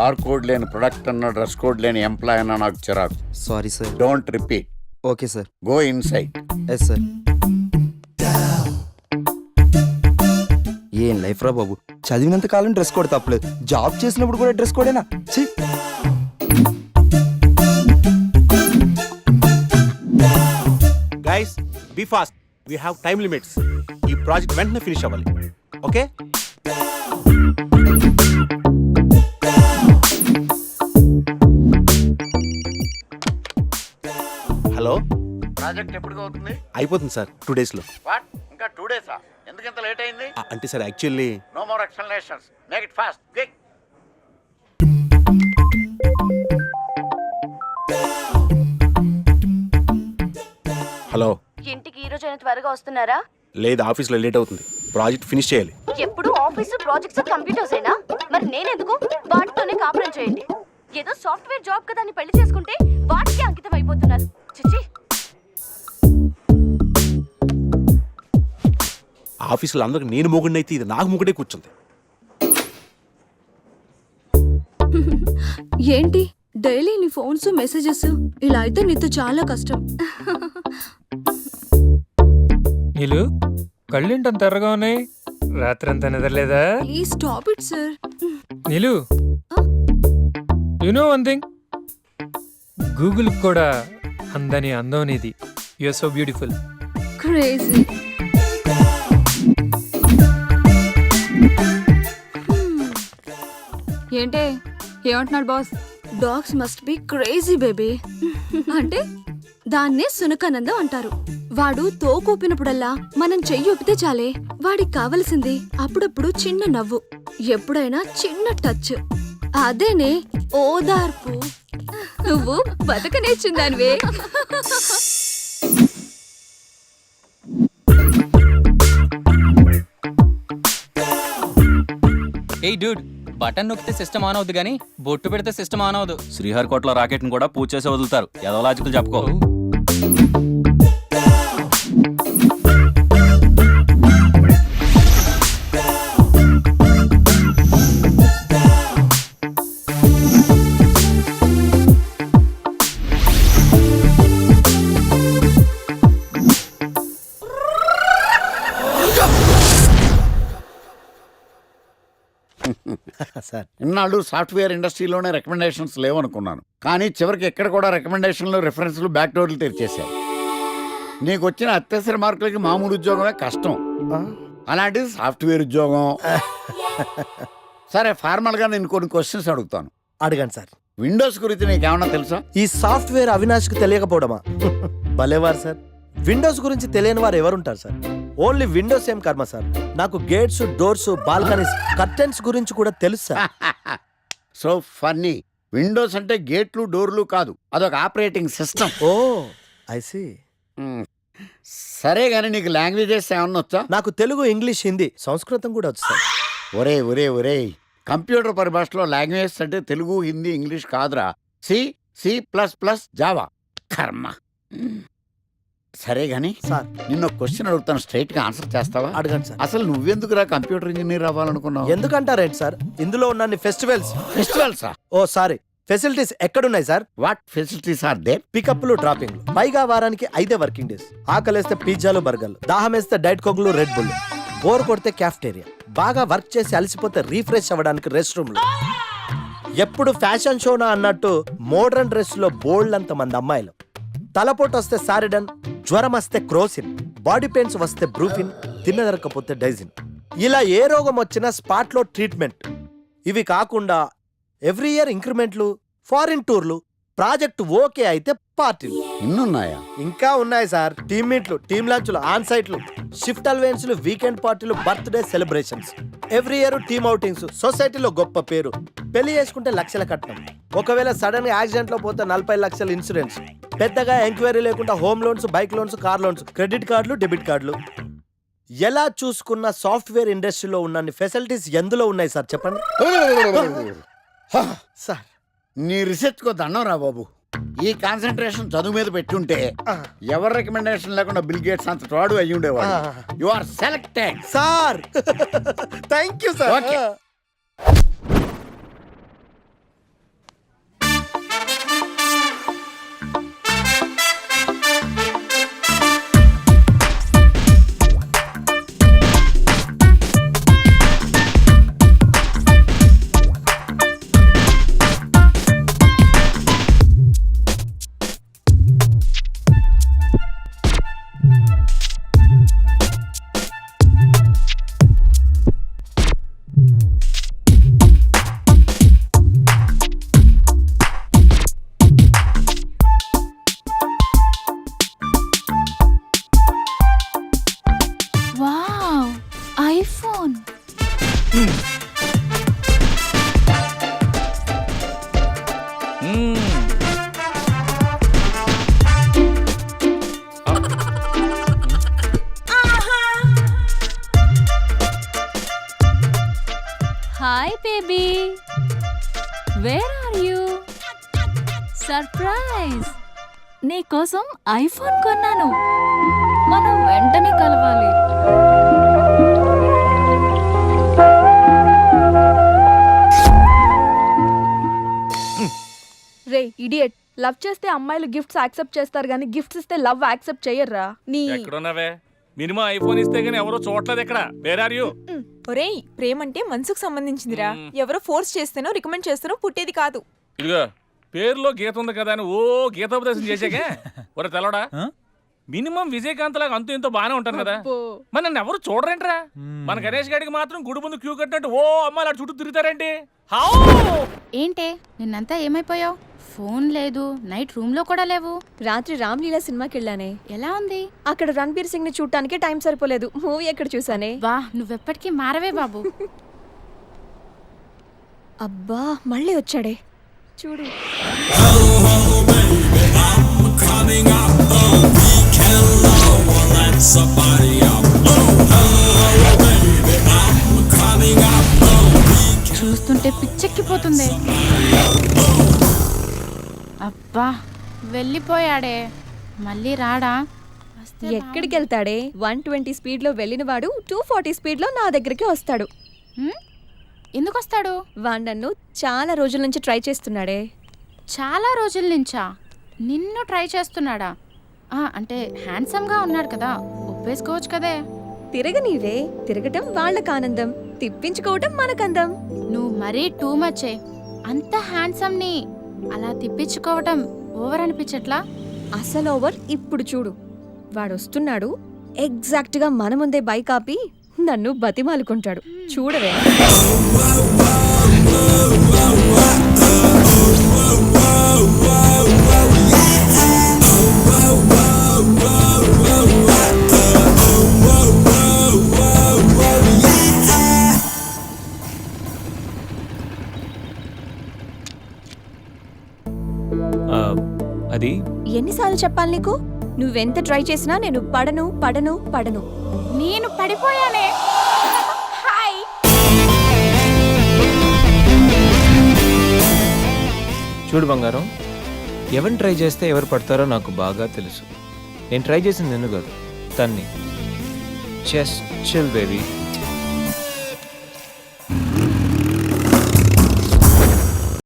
Bar code లేని product అన్న, dress code లేని ఎంప్లాయ్ అన్న నాకు చిరాకు. Sorry sir. Don't repeat. Okay sir. Go inside. Yes sir. ఏం లైఫ్ రా బాబు, చదివినంత కాలం డ్రెస్ కోడ్ తప్పలేదు, జాబ్ చేసినప్పుడు కూడా డ్రెస్ కోడేనా? ఛీ. Guys be fast, we have time limits. ఈ ప్రాజెక్ట్ వెంటనే ఫినిష్ అవ్వాలి. ఓకే. హలో, ప్రాజెక్ట్ ఎప్పుడు అవుతుంది? అయిపోతుంది సార్ 2 days లో. వాట్, ఇంకా 2 days? ఎందుకు ఇంత లేట్ అయింది? అంటే sir actually no more explanations, make it fast, quick. Hello. ఇంటికి ఈ రోజు త్వరగా వస్తున్నారా? లేదు, ఆఫీస్లో లేట్ అవుతుంది. ప్రాజెక్ట్ ఫినిష్ చేయాలి. ఎప్పుడు ఆఫీసు ప్రాజెక్ట్స్ కంప్యూటర్స్ అయినా మరి నేనెందుకు? వాటితోనే కాపురం చేయండి. ఏదో సాఫ్ట్వేర్ జాబ్ కదా అని పెళ్లి చేసుకుంటే వాటికి అంకితం అయిపోతున్నారు. చిచ్చి. ఆఫీసులో అందరికి నేను మొగుడిని అయితే ఇది నాకు మొగుడే కూర్చుంది. ఏంటి డైలీ నీ ఫోన్స్ మెసేజెస్ ఇలా అయితే నీతో చాలా కష్టం. నీలు కళ్ళేంటంత ఎర్రగా ఉన్నాయి? రాత్రంతా నిద్రలేదా? Please stop it sir. Neelu, you know one thing, Google కూడా అందని అందం నీది. You are so beautiful. Crazy. ఏంటే ఏమంటున్నాడు boss? Dogs must be crazy baby. అంటే దాన్నే సునకానందం అంటారు. వాడు తోకూపినప్పుడల్లా మనం చెయ్యి ఊపితే చాలే. వాడికి కావలసింది అప్పుడప్పుడు చిన్న నవ్వు, ఎప్పుడైనా చిన్న టచ్. అదేనే ఓదార్పు. నువ్వు బతకనేచ్చిందానివే. ఏయ్ డూడ్, బటన్ నొక్కితే సిస్టమ్ ఆన్ అవుద్ది కానీ బొట్టు పెడితే సిస్టమ్ ఆన్ అవ్వదు. శ్రీహరికోటలో రాకెట్ని కూడా పూజ చేసి వదులుతారు. ఏదో లాజికల్ చెప్పుకో. ఇన్నాళ్ళు సాఫ్ట్వేర్ ఇండస్ట్రీలోనే రికమెండేషన్స్ లేవనుకున్నాను, కానీ చివరికి ఎక్కడ కూడా రికమెండేషన్లు, రిఫరెన్స్లు, బ్యాక్ డోర్లు తెరిచేశారు. నీకు వచ్చిన అత్యవసర మార్కులకి మామూలు ఉద్యోగమే కష్టం, అలాంటిది సాఫ్ట్వేర్ ఉద్యోగం. సరే, ఫార్మల్గా నేను కొన్ని క్వశ్చన్స్ అడుగుతాను. అడగండి సార్. విండోస్ గురించి నీకేమన్నా తెలుసా? ఈ సాఫ్ట్వేర్ అవినాష్కి తెలియకపోవడమా? భలేవారు సార్. విండోస్ గురించి తెలియని వారు ఎవరుంటారు సార్? ఓన్లీ విండోస్ ఏం కర్మ సార్, నాకు గేట్స్, డోర్స్, బాల్కనీస్, కర్టెన్స్ గురించి కూడా తెలుసు సార్. So funny. విండోస్ అంటే గేట్లు, డోర్లు కాదు, అదొక operating system. Oh I see. సరే గానీ నీకు లాంగ్వేజెస్ ఏమన్నా వచ్చా? నాకు తెలుగు, ఇంగ్లీష్, హిందీ, సంస్కృతం కూడా వచ్చు సార్. ఒరే కంప్యూటర్ పరిభాషలో లాంగ్వేజెస్ అంటే తెలుగు, హిందీ, ఇంగ్లీష్ కాదురా. C++, Java. కర్మ. సరే గానీ సార్, నిన్న క్వశ్చన్ అడుగుతాను, స్ట్రైట్ గా ఆన్సర్ చేస్తావా? అడగండి సార్. అసలు కంప్యూటర్ ఇంజనీర్ అవ్వాలనుకున్నావు? ఎందుకంటారేంటి సార్, ఇందులో ఉన్న ఫెస్టివల్సా? ఓ సారీ, ఫెసిలిటీస్ ఎక్కడున్నాయి sir? What facilities are there? పికప్లు, డ్రాపింగ్లు, పైగా వారానికి 5 వర్కింగ్ డేస్. ఆకలేస్తే పిజ్జాలు, బర్గర్లు, దాహం వేస్తే డైట్ కోక్లు, రెడ్ బుల్, బోర్ కొడితే క్యాఫ్టేరియా, బాగా వర్క్ చేసి అలసిపోతే రీఫ్రెష్ అవ్వడానికి రెస్ట్ రూమ్లు. ఎప్పుడు ఫ్యాషన్ షోనా అన్నట్టు మోడర్న్ డ్రెస్ లో బోల్డ్ అంత మంది అమ్మాయిలు. తలపోటు వస్తే సారిడన్, జ్వరం వస్తే క్రోసిన్, బాడీ పెయిన్స్ వస్తే బ్రూఫిన్, తిన్నదరకపోతే డైజిన్. ఇలా ఏ రోగం వచ్చినా స్పాట్ లో ట్రీట్మెంట్. ఇవి కాకుండా ఎవ్రీ ఇయర్ ఇంక్రిమెంట్లు, ఫారిన్ టూర్లు, ప్రాజెక్ట్ ఓకే అయితే పార్టీలు. ఇన్నున్నాయా? ఇంకా ఉన్నాయి సార్. టీమ్ మీట్లు, టీమ్ లంచ్లు, ఆన్ సైట్లు, షిఫ్ట్ అలవెన్స్లు, వీకెండ్ పార్టీలు, birthday celebrations, every year team outings, సొసైటీలో గొప్ప పేరు, పెళ్లి చేసుకుంటే లక్షల కట్నం, ఒకవేళ సడన్ గా యాక్సిడెంట్ లో పోతే 40 లక్షల ఇన్సూరెన్స్, పెద్దగా ఎంక్వైరీ లేకుండా home loans, bike loans, car loans, credit కార్డులు, డెబిట్ కార్డులు. ఎలా చూసుకున్న సాఫ్ట్వేర్ ఇండస్ట్రీలో ఉన్న ఫెసిలిటీస్ ఎందులో ఉన్నాయి సార్ చెప్పండి. సార్, నీ రీసెర్చ్ కో దండం రా బాబు. ఈ కాన్సన్ట్రేషన్ చదువు మీద పెట్టుంటే ఎవరి రికమెండేషన్ లేకుండా బిల్ గేట్స్ అంత వాడు అయ్యి ఉండేవాడు. You are selected sir. Thank you sir. Where are you? Surprise! నీకోసం ఐఫోన్ కొన్నాను. మనం వెంటనే కలవాలి. రే ఇడియట్, లవ్ చేస్తే అమ్మాయిలు గిఫ్ట్స్ యాక్సెప్ట్ చేస్తారు కానీ గిఫ్ట్స్ ఇస్తే లవ్ యాక్సెప్ట్ చెయ్యర్రా. నీ ఎక్కడున్నావే? మినిమం ఐఫోన్ ఇస్తే గానీ ఎవరో చూడలేదు ఇక్కడ. Where are you? ఒరేయ్, ప్రేమంటే మనసుకు సంబంధించిందిరా. ఎవరో ఫోర్స్ చేస్తేనో రికమెండ్ చేస్తేనో పుట్టేది కాదు. ఇదిగో పేరులో గీత ఉంది కదా అని ఓ గీతోపదేశం చేసాకే. ఒరే తెలవడా, మినిమం విజయకాంత్ లాగా అంతూ ఇంతో బానే ఉంటాను కదా. మరి నన్ను ఎవరు చూడరేంట్రా? మన గణేష్ గారికి మాత్రం గుడి ముందు క్యూ కట్టినట్టు ఓ అమ్మాయిలు అటు చుట్టూ తిరుగుతారేంటి? హౌ ఏంటే నిన్నంతా ఏమైపోయావు? ఫోన్ లేదు, నైట్ రూమ్ లో కూడా లేవు. రాత్రి రామ్లీలా సినిమాకి వెళ్ళానే. ఎలా ఉంది? అక్కడ రణబీర్ సింగ్ ని చూడటానికి టైం సరిపోలేదు. మూవీ ఎక్కడ చూసానే. వా, నువ్వెప్పటికీ మారవే బాబు. అబ్బా మళ్ళీ వచ్చాడే చూడు. చూస్తుంటే పిచ్చెక్కిపోతుంది. అబ్బా వెళ్ళిపోయాడే, మళ్ళీ రాడా? ఎక్కడికి వెళ్తాడే? 120 స్పీడ్ లో వెళ్ళిన వాడు 240 స్పీడ్ లో నా దగ్గరికి వస్తాడు. ఎందుకు వస్తాడు? వాడు నన్ను చాలా రోజుల నుంచి ట్రై చేస్తున్నాడే. చాలా రోజుల నుంచా? నిన్ను ట్రై చేస్తున్నాడా? అంటే హ్యాండ్సమ్ గా ఉన్నాడు కదా, ఒప్పేసుకోవచ్చు కదే. తిరగనీవే, తిరగటం వాళ్ళకి ఆనందం, తిప్పించుకోవటం మనకందం. నువ్వు మరీ టూ మచ్చే. అంత హ్యాండ్సమ్ ని అలా తిప్పించుకోవటం ఓవర్ అనిపించట్లా? అసలు ఓవర్. ఇప్పుడు చూడు, వాడు వస్తున్నాడు. ఎగ్జాక్ట్ గా మన ముందే బైక్ ఆపి నన్ను బతిమాలుకుంటాడు. చూడవే. అది ఎన్నిసార్లు చెప్పాలి నీకు? నువ్వెంత ట్రై చేసినా నేను పడను పడను పడను. నేను పడిపోయానే. హాయ్. చూడు బంగారం, ఎవరిని ట్రై చేస్తే ఎవరు పడతారో నాకు బాగా తెలుసు. నేను ట్రై చేసింది నిన్ను కాదు, తన్ని. Just chill baby.